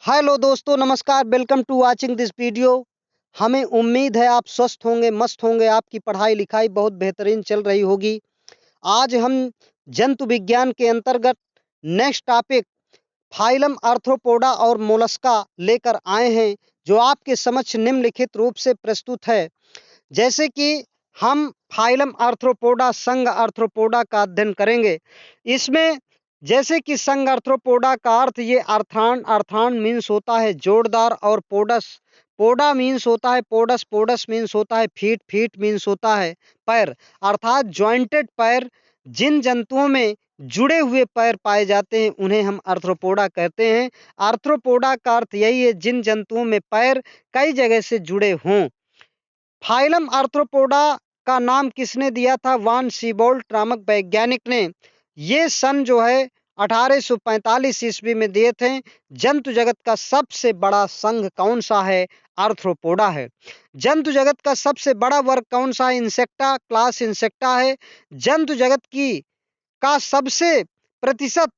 Hello दोस्तों, नमस्कार। Welcome to watching this video. हमें उम्मीद है आप स्वस्थ होंगे, मस्त होंगे, आपकी पढ़ाई लिखाई बहुत बेहतरीन चल रही होगी। आज हम जंतु विज्ञान के अंतर्गत नेक्स्ट टॉपिक फाइलम आर्थ्रोपोडा और मोलस्का लेकर आए हैं, जो आपके समक्ष निम्नलिखित रूप से प्रस्तुत है। जैसे कि हम फाइलम आर्थ्रोपोडा, संघ आर्थ्रोपोडा का अध्ययन करेंगे। इसमें जैसे कि संघ आर्थ्रोपोडा का अर्थ ये अर्थान, अर्थान मीन्स होता है जोरदार, और पोडस, पोडा मीन्स होता है पोडस, पोडस मीन्स होता है फीट, फीट मीन्स होता है पैर, अर्थात जॉइंटेड पैर। जिन जंतुओं में जुड़े हुए पैर पाए जाते हैं उन्हें हम आर्थ्रोपोडा कहते हैं। आर्थ्रोपोडा का अर्थ यही है, जिन जंतुओं में पैर कई जगह से जुड़े हों। फाइलम आर्थ्रोपोडा का नाम किसने दिया था? वान सीबोल्ट नामक वैज्ञानिक ने। ये सन जो है 1845 ईस्वी में दिए थे। जंतु जगत का सबसे बड़ा संघ कौन सा है? आर्थ्रोपोडा है। जंतु जगत का सबसे बड़ा वर्ग कौन सा है? इंसेक्टा, क्लास इंसेक्टा है। जंतु जगत की का सबसे प्रतिशत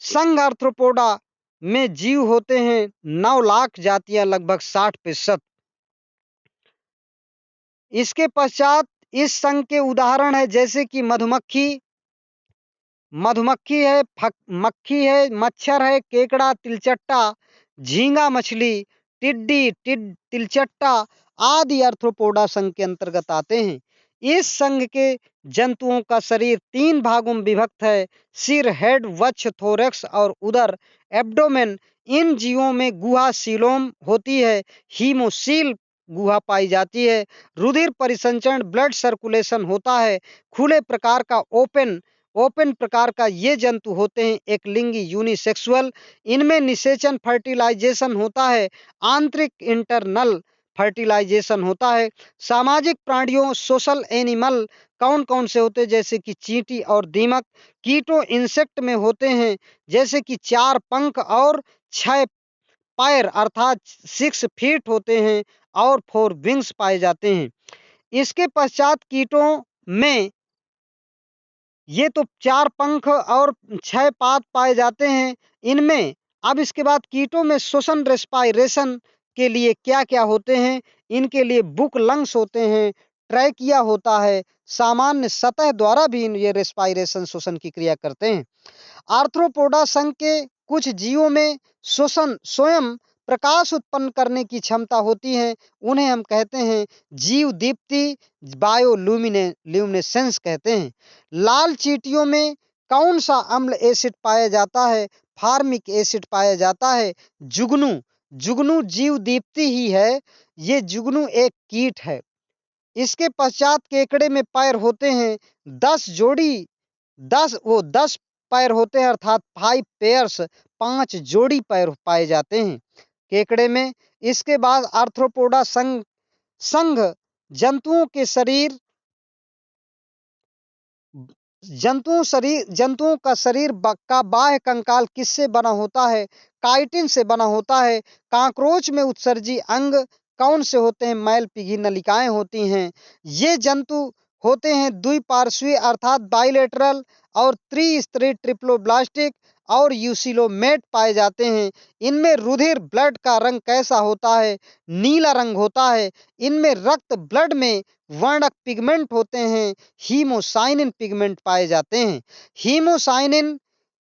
संघ आर्थ्रोपोडा में जीव होते हैं 9 लाख जातियां, लगभग 60%। इसके पश्चात इस संघ के उदाहरण है, जैसे कि मधुमक्खी, मधुमक्खी है, मक्खी है, मच्छर है, केकड़ा, तिलचट्टा, झींगा मछली, टिड्डी, तिलचट्टा आदि आर्थ्रोपोडा संघ के अंतर्गत आते हैं। इस संघ के जंतुओं का शरीर 3 भागों में विभक्त है: सिर, हेड, वक्ष, थोरैक्स और उदर, एब्डोमेन। इन जीवों में गुहा सीलोम होती है, हीमोसील गुहा पाई जाती है, रुधिर परिसंचरण, ब्लड सर्कुलेशन होता है। खुले प्रकार का ओपन ओपन प्रकार का ये जंतु होते हैं एक लिंगी, यूनिसेक्सुअल। इनमें निषेचन, फर्टिलाइजेशन होता है, आंतरिक इंटरनल फर्टिलाइजेशन होता है। सामाजिक प्राणियों, सोशल एनिमल कौन कौन से होते हैं? जैसे कि चींटी और दीमक। कीटों, इंसेक्ट में होते हैं, जैसे कि 4 पंख और 6 पैर, अर्थात 6 फीट होते हैं, और 4 विंग्स पाए जाते हैं। इसके पश्चात कीटों में ये तो 4 पंख और 6 पाद पाए जाते हैं इनमें। अब इसके बाद कीटों में श्वसन, रेस्पायरेशन के लिए क्या क्या होते हैं? इनके लिए बुक लंग्स होते हैं, ट्रैकिया होता है, सामान्य सतह द्वारा भी ये रेस्पायरेशन, श्वसन की क्रिया करते हैं। आर्थ्रोपोडा संघ के कुछ जीवों में श्वसन स्वयं प्रकाश उत्पन्न करने की क्षमता होती है, उन्हें हम कहते हैं जीव दीप्ति, बायोल्यूमिनेसेंस कहते हैं। लाल चींटियों में कौन सा अम्ल एसिड पाया जाता है? फार्मिक एसिड पाया जाता है। जुगनू, जुगनू जीव दीप्ति ही है, ये जुगनू एक कीट है। इसके पश्चात केकड़े में पैर होते हैं 10 जोड़ी, 10 पैर होते हैं, अर्थात 5 पेयर्स, 5 जोड़ी पैर पाए जाते हैं केकड़े में। इसके बाद आर्थ्रोपोडा संघ जंतुओं के शरीर, जंतुओं का शरीर का बाह्य कंकाल किससे बना होता है? काइटिन से बना होता है। काकरोच में उत्सर्जी अंग कौन से होते हैं? मैलपिघी नलिकाएं होती हैं। ये जंतु होते हैं द्विपार्श्वीय, अर्थात बाइलेटरल, और त्रिस्तरीय, ट्रिप्लोब्लास्टिक और यूसिलोमेट पाए जाते हैं। इनमें रुधिर, ब्लड का रंग कैसा होता है? नीला रंग होता है। इनमें रक्त, ब्लड में वर्णक पिगमेंट होते हैं, हीमोसाइनिन पिगमेंट पाए जाते हैं। हीमोसाइनिन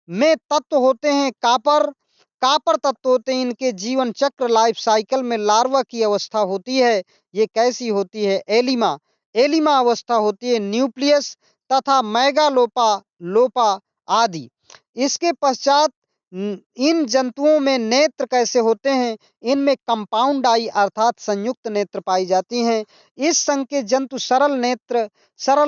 में तत्व होते हैं कापर, कापर तत्व होते हैं। इनके जीवन चक्र, लाइफ साइकिल में लार्वा की अवस्था होती है, ये कैसी होती है? एलिमा, एलिमा अवस्था होती है। न्यूक्लियस तथा मैगालोपा, लोपा आदि। इसके पश्चात इन जंतुओं में नेत्र कैसे होते हैं? इनमें कंपाउंड आई, अर्थात संयुक्त नेत्र पाई जाती हैं। इस संघ के जंतु सरल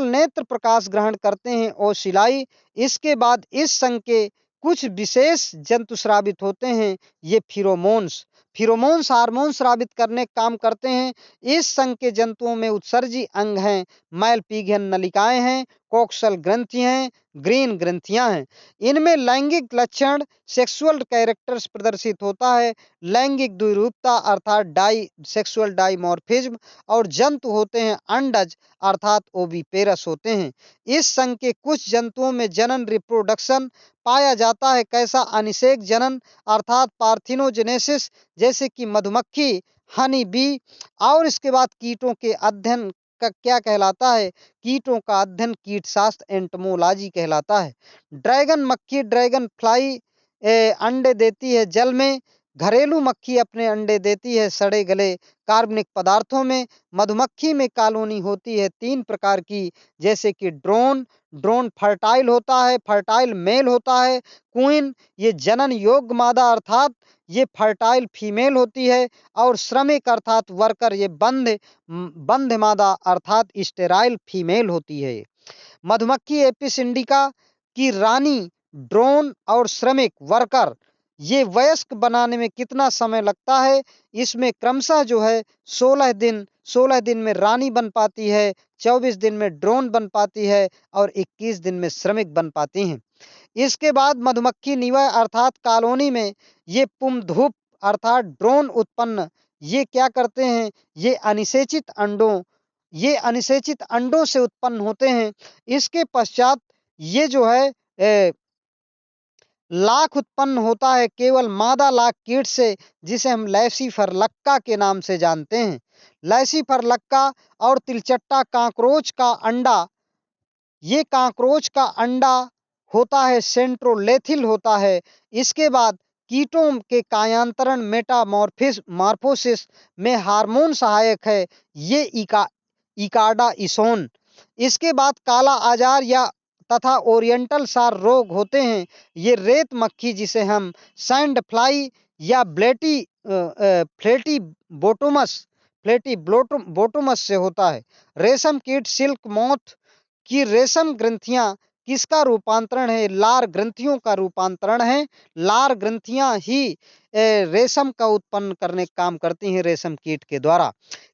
नेत्र प्रकाश ग्रहण करते हैं, ओसिलाई। इसके बाद इस संघ के कुछ विशेष जंतु श्रावित होते हैं, ये फिरोमोन्स। फिरोमोन्स हार्मोन स्रावित करने का काम करते हैं। इस संघ के जंतुओं में उत्सर्जी अंग हैं, मैलपीघन नलिकाएं हैं, कोक्सल ग्रंथि हैं, ग्रीन ग्रंथियां हैं। इनमें लैंगिक लक्षण सेक्सुअल कैरेक्टर्स प्रदर्शित होता है, लैंगिक द्विरूपता अर्थात डाई सेक्सुअल डाइमॉर्फिज्म, और जंतु होते हैं अंडज अर्थात ओविपेरस होते हैं। इस संघ के कुछ जंतुओं में जनन रिप्रोडक्शन पाया जाता है। कैसा? अनिषेक जनन अर्थात पार्थिनोजेनेसिस, जैसे कि मधुमक्खी, हनी बी। और इसके बाद कीटों के अध्ययन का क्या कहलाता है? कीटों का अध्ययन कीटशास्त्र एंटोमोलॉजी कहलाता है। ड्रैगन मक्खी ड्रैगन फ्लाई अंडे देती है जल में। घरेलू मक्खी अपने अंडे देती है सड़े गले कार्बनिक पदार्थों में। मधुमक्खी में कॉलोनी होती है 3 प्रकार की, जैसे कि ड्रोन, ड्रोन फर्टाइल होता है, फर्टाइल मेल होता है। क्वीन, ये जनन योग्य मादा अर्थात ये फर्टाइल फीमेल होती है। और श्रमिक अर्थात वर्कर, ये बंध मादा अर्थात स्टेराइल फीमेल होती है। मधुमक्खी एपिस इंडिका की रानी, ड्रोन और श्रमिक वर्कर, ये वयस्क बनाने में कितना समय लगता है? इसमें क्रमशः जो है 16 दिन में रानी बन पाती है, 24 दिन में ड्रोन बन पाती है और 21 दिन में श्रमिक बन पाती हैं। इसके बाद मधुमक्खी निवय अर्थात कॉलोनी में ये पुंधुप अर्थात ड्रोन उत्पन्न ये क्या करते हैं? ये अनिषेचित अंडों से उत्पन्न होते हैं। इसके पश्चात ये जो है लाख उत्पन्न होता है केवल मादा लाख कीट से, जिसे हम लैसिफरलक्का के नाम से जानते हैं। लैसिफरलक्का और तिलचट्टा कांकरोच का अंडा, ये कांकरोच का अंडा होता है सेंट्रोलेथिल होता है। इसके बाद कीटों के कायांतरण मेटामॉर्फोसिस में हार्मोन सहायक है, ये इकार्डा इसोन। इसके बाद काला आजार या तथा ओरिएंटल सार रोग होते हैं। ये रेत मक्खी, जिसे हम सैंड फ्लाई या फ्लेटी बोटोमस से होता है। रेशम कीट सिल्क मौथ की रेशम ग्रंथियां किसका रूपांतरण है? लार ग्रंथियों का रूपांतरण है। लार ग्रंथियां ही रेशम का उत्पन्न करने का काम करती हैं रेशम कीट के द्वारा।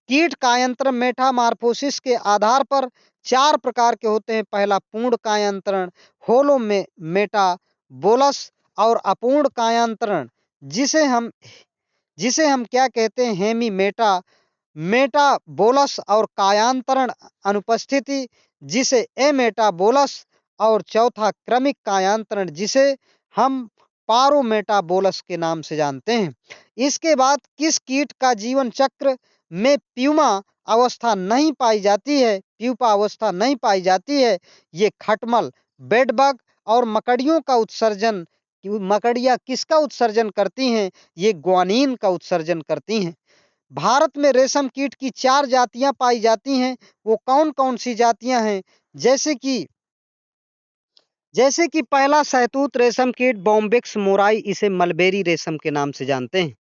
कीट कायांतरण मेटामॉर्फोसिस के आधार पर 4 प्रकार के होते हैं। पहला पूर्ण कायांतरण होलो में मेटाबोलस, और अपूर्ण कायांतरण जिसे हम क्या कहते हैं? हेमी मेटाबोलस, और कायांतरण अनुपस्थिति जिसे एमेटाबोलस, और चौथा क्रमिक कायांतरण जिसे हम पारोमेटाबोलस के नाम से जानते हैं। इसके बाद किस कीट का जीवन चक्र में प्यूपा अवस्था नहीं पाई जाती है? प्यूपा अवस्था नहीं पाई जाती है। ये खटमल, बेडबग और मकड़ियों का उत्सर्जन, मकड़ियां किसका उत्सर्जन करती हैं? ये ग्वानीन का उत्सर्जन करती हैं। भारत में रेशम कीट की 4 जातियां पाई जाती हैं। वो कौन कौन सी जातियां हैं? जैसे कि पहला शहतूत रेशम कीट बॉम्बिक्स मोराई, इसे मलबेरी रेशम के नाम से जानते हैं।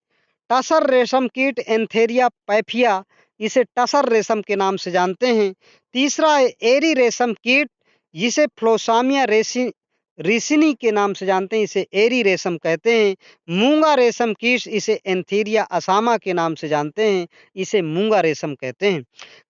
टसर रेशम कीट एंथेरिया पैफिया, इसे टसर रेशम के नाम से जानते हैं। तीसरा है एरी रेशम कीट, जिसे फ्लोसामिया रिसिनी के नाम से जानते हैं, इसे एरी रेशम कहते हैं। मूंगा रेशम कीट, इसे एंथेरिया असामा के नाम से जानते हैं, इसे मूंगा रेशम कहते हैं।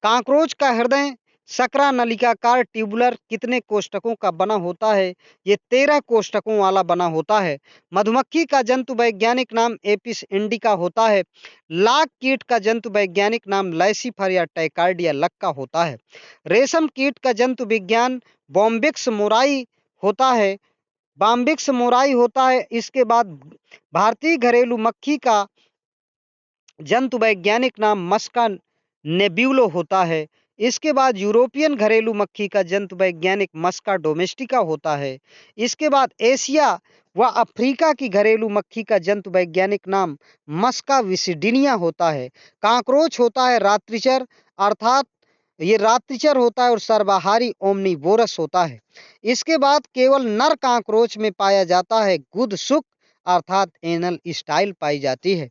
कांकरोच का हृदय सकरा नलिकाकार ट्यूबुलर कितने कोष्ठकों का बना होता है? ये 13 कोष्ठकों वाला बना होता है। मधुमक्खी का जंतु वैज्ञानिक नाम एपिस इंडिका होता है। लाख कीट का जंतु वैज्ञानिक नाम लैसिफर या टैकार्डिया लक्का होता है। रेशम कीट का जंतु विज्ञान बॉम्बिक्स मोराई होता है। इसके बाद भारतीय घरेलू मक्खी का जंतु वैज्ञानिक नाम मस्का नेब्यूलो होता है। इसके बाद यूरोपियन घरेलू मक्खी का जंतु वैज्ञानिक मस्का डोमेस्टिका होता है। इसके बाद एशिया व अफ्रीका की घरेलू मक्खी का जंतु वैज्ञानिक नाम मस्का विसिडिनिया होता है। कांकरोच होता है रात्रिचर अर्थात ये रात्रिचर होता है और सर्वाहारी ओमनीवोरस होता है। इसके बाद केवल नर कांकरोच में पाया जाता है गुदसुक अर्थात एनल स्टाइल पाई जाती है।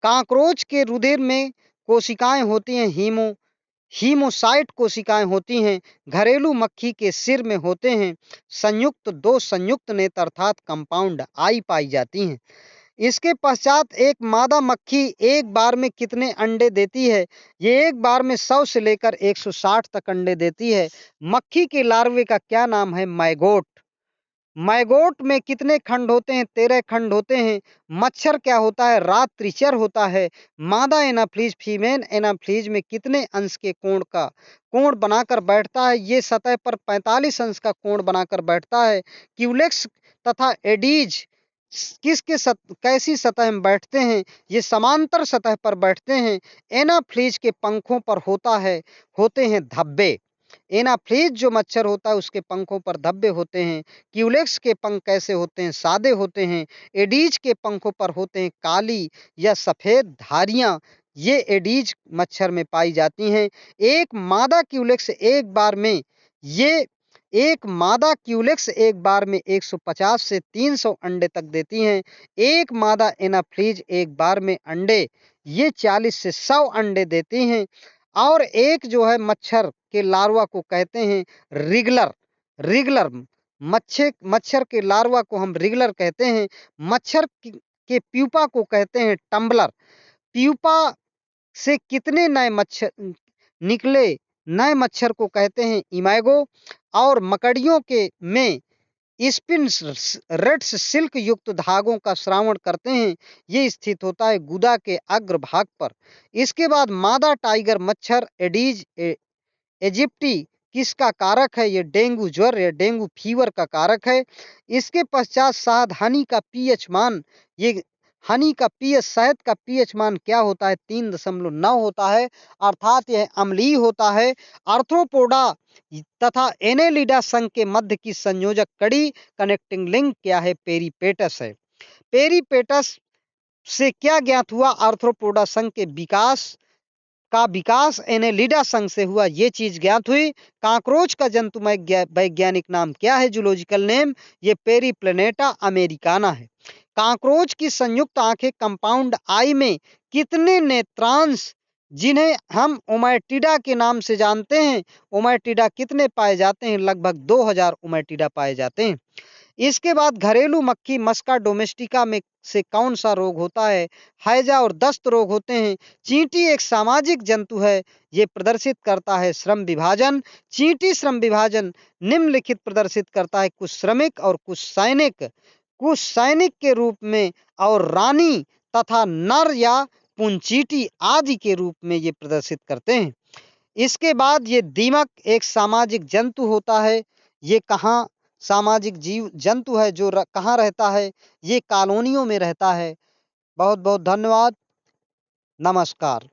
कांकरोच के रुधिर में कोशिकाएं होती हैं, हीमोसाइट कोशिकाएं होती हैं। घरेलू मक्खी के सिर में होते हैं दो संयुक्त नेत्र अर्थात कंपाउंड आई पाई जाती हैं। इसके पश्चात एक मादा मक्खी एक बार में कितने अंडे देती है? ये एक बार में 100 से लेकर 160 तक अंडे देती है। मक्खी के लार्वे का क्या नाम है? मैगोट। मैगोट में कितने खंड होते हैं? 13 खंड होते हैं। मच्छर क्या होता है? रात्रिचर होता है। मादा एनाफ्लीज फीमेल एनाफ्लीज में कितने अंश के कोण बनाकर बैठता है? ये सतह पर 45 अंश का कोण बनाकर बैठता है। क्यूलेक्स तथा एडीज कैसी सतह में बैठते हैं? ये समांतर सतह पर बैठते हैं। एनाफ्लीज के पंखों पर होते हैं धब्बे। एनाफ्लीज जो मच्छर होता है उसके पंखों पर धब्बे होते हैं। क्यूलेक्स के पंख कैसे होते हैं? सादे होते हैं। एडीज के पंखों पर होते हैं काली या सफेद धारियां। ये एडीज मच्छर में पाई जाती हैं। एक बार में 150 से 300 अंडे तक देती हैं। एक मादा एनाफ्लीज एक बार में अंडे ये 40 से 100 अंडे देती हैं। और एक जो है मच्छर के लार्वा को कहते हैं रिगलर। रिगलर मच्छर के लार्वा को हम रिगलर कहते हैं। मच्छर के प्यूपा को कहते हैं टम्बलर। प्यूपा से कितने नए मच्छर निकले? नए मच्छर को कहते हैं इमैगो। और मकड़ियों के में स्पिन रेड्स सिल्क युक्त धागों का श्रावण करते हैं। ये स्थित होता है गुदा के अग्रभाग पर। इसके बाद मादा टाइगर मच्छर एडीज इजिप्टी किसका कारक है? ये डेंगू ज्वर या डेंगू फीवर का कारक है। इसके पश्चात हनी का पीएच मान, ये हनी का पीएच शहद का पीएच मान क्या होता है? 3.9 होता है, अर्थात यह अम्लीय होता है। आर्थ्रोपोडा तथा एनेलिडा संघ के मध्य की संयोजक कड़ी कनेक्टिंग लिंक क्या है? पेरिपेटस है। पेरिपेटस से क्या ज्ञात हुआ? आर्थ्रोपोडा संघ के विकास एनेलिडा संघ से हुआ, ये चीज ज्ञात हुई। कांक्रोच का जंतुमय वैज्ञानिक नाम क्या है? जूलॉजिकल नेम ये पेरीप्लेनेटा अमेरिकाना है। कांक्रोच की संयुक्त आंखें कंपाउंड आई में कितने नेत्रांश, जिन्हें हम ओमेटिडा के नाम से जानते हैं, ओमेटिडा कितने पाए जाते हैं? लगभग 2000 ओमेटिडा पाए जाते हैं। इसके बाद घरेलू मक्खी मस्का डोमेस्टिका में से कौन सा रोग होता है? हैजा और दस्त रोग होते हैं। चींटी एक सामाजिक जंतु है, ये प्रदर्शित करता है श्रम विभाजन। चींटी श्रम विभाजन निम्नलिखित प्रदर्शित करता है, कुछ श्रमिक और कुछ सैनिक के रूप में, और रानी तथा नर या पुंचीटी आदि के रूप में ये प्रदर्शित करते हैं। इसके बाद ये दीमक एक सामाजिक जंतु होता है। ये कहाँ सामाजिक जंतु है जो कहाँ रहता है? ये कॉलोनियों में रहता है। बहुत बहुत धन्यवाद। नमस्कार।